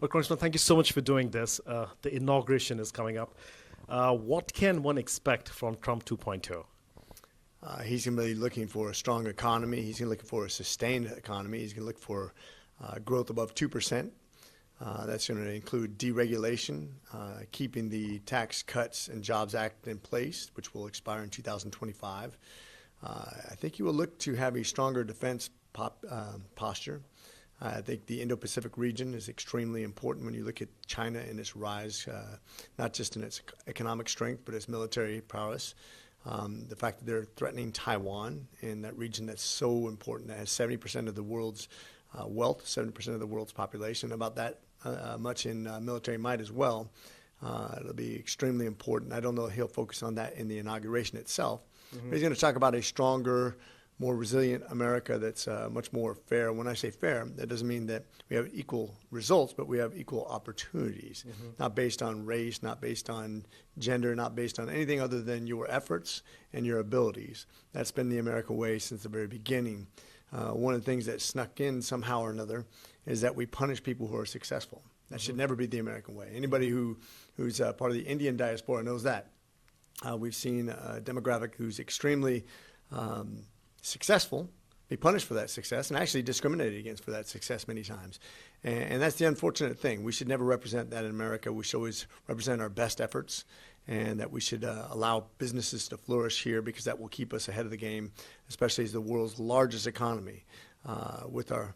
Well, Congressman, thank you so much for doing this. The inauguration is coming up. What can one expect from Trump 2.0? He's going to be looking for a strong economy. He's going to be looking for a sustained economy. He's going to look for growth above 2%. That's going to include deregulation, keeping the Tax Cuts and Jobs Act in place, which will expire in 2025. I think he will look to have a stronger defense posture. I think the Indo-Pacific region is extremely important when you look at China and its rise, not just in its economic strength, but its military prowess. The fact that they're threatening Taiwan in that region that's so important, that has 70% of the world's wealth, 70% of the world's population, about that much in military might as well. It'll be extremely important. I don't know if he'll focus on that in the inauguration itself. But he's going to talk about a stronger, more resilient America that's much more fair. When I say fair, that doesn't mean that we have equal results, but we have equal opportunities, not based on race, not based on gender, not based on anything other than your efforts and your abilities. That's been the American way since the very beginning. One of the things that snuck in somehow or another is that we punish people who are successful. That should never be the American way. Anybody who's part of the Indian diaspora knows that. We've seen a demographic who's extremely successful be punished for that success and actually discriminated against for that success many times. And that's the unfortunate thing. We should never represent that in America. We should always represent our best efforts, and that we should allow businesses to flourish here, because that will keep us ahead of the game, especially as the world's largest economy, with our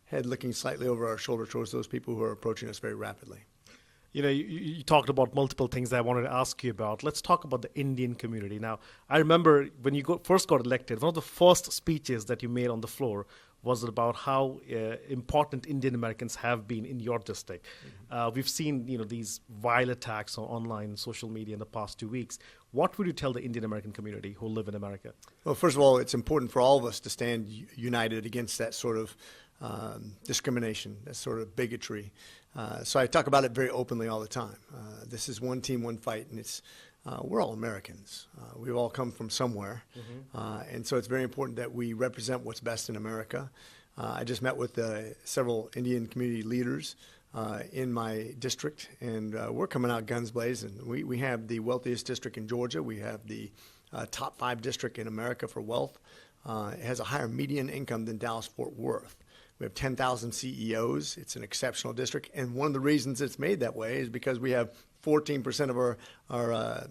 head looking slightly over our shoulder towards those people who are approaching us very rapidly. You know, you talked about multiple things that I wanted to ask you about. Let's talk about the Indian community. Now, I remember when you first got elected, one of the first speeches that you made on the floor was about how important Indian Americans have been in your district. We've seen, these vile attacks on online social media in the past 2 weeks. What would you tell the Indian American community who live in America? Well, first of all, it's important for all of us to stand united against that sort of discrimination, that sort of bigotry. So I talk about it very openly all the time. This is one team, one fight, and we're all Americans. We've all come from somewhere, and so it's very important that we represent what's best in America. I just met with several Indian community leaders in my district, and we're coming out guns blazing. We have the wealthiest district in Georgia. We have the top 5 district in America for wealth. It has a higher median income than Dallas-Fort Worth. We have 10,000 CEOs. It's an exceptional district. And one of the reasons it's made that way is because we have 14% of our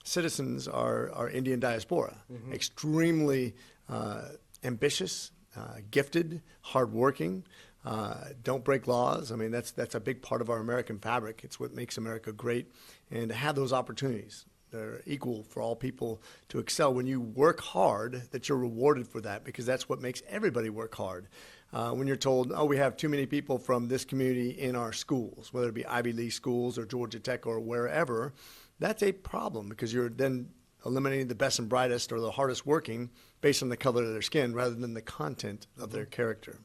citizens are Indian diaspora. Extremely ambitious, gifted, hardworking, don't break laws. I mean, that's a big part of our American fabric. It's what makes America great. And to have those opportunities, they're equal for all people to excel. When you work hard, that you're rewarded for that, because that's what makes everybody work hard. When you're told, oh, we have too many people from this community in our schools, whether it be Ivy League schools or Georgia Tech or wherever, that's a problem, because you're then eliminating the best and brightest or the hardest working based on the color of their skin rather than the content of their character.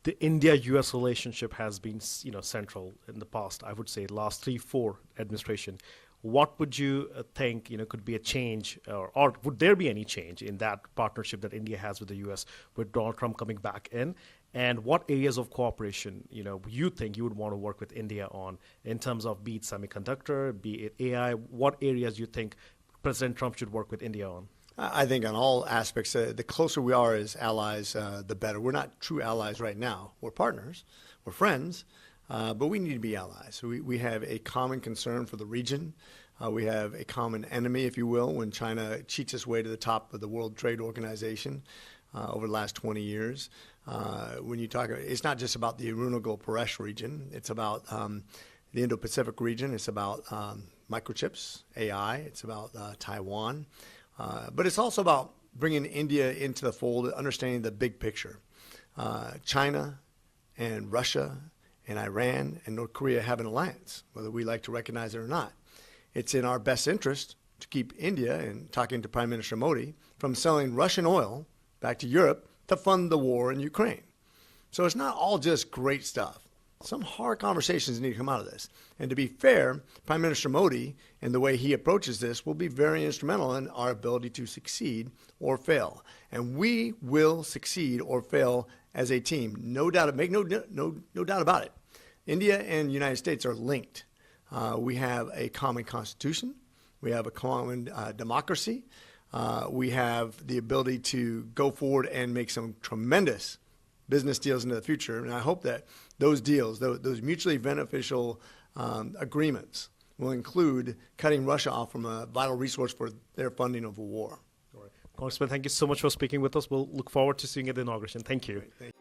The India-U.S. relationship has been, central in the past, I would say, last 3-4 administration. What would you think, could be a change, or would there be any change in that partnership that India has with the U.S. with Donald Trump coming back in? And what areas of cooperation, you think you would want to work with India on in terms of, be it semiconductor, be it AI? What areas you think President Trump should work with India on? I think on all aspects, the closer we are as allies, the better. We're not true allies right now. We're partners. We're friends. But we need to be allies. We have a common concern for the region. We have a common enemy, if you will, when China cheats its way to the top of the World Trade Organization over the last 20 years. When you talk, it's not just about the Arunachal-Pradesh region. It's about the Indo-Pacific region. It's about microchips, AI. It's about Taiwan. But it's also about bringing India into the fold, understanding the big picture. China and Russia and Iran and North Korea have an alliance, whether we like to recognize it or not. It's in our best interest to keep India, and talking to Prime Minister Modi, from selling Russian oil back to Europe to fund the war in Ukraine. So it's not all just great stuff. Some hard conversations need to come out of this. And to be fair, Prime Minister Modi and the way he approaches this will be very instrumental in our ability to succeed or fail. And we will succeed or fail as a team. No doubt, make no doubt about it. India and the United States are linked. We have a common constitution. We have a common democracy. We have the ability to go forward and make some tremendous business deals into the future. And I hope that those deals, those mutually beneficial agreements, will include cutting Russia off from a vital resource for their funding of a war. All right. Congressman, thank you so much for speaking with us. We'll look forward to seeing you at the inauguration. Thank you. Thank you.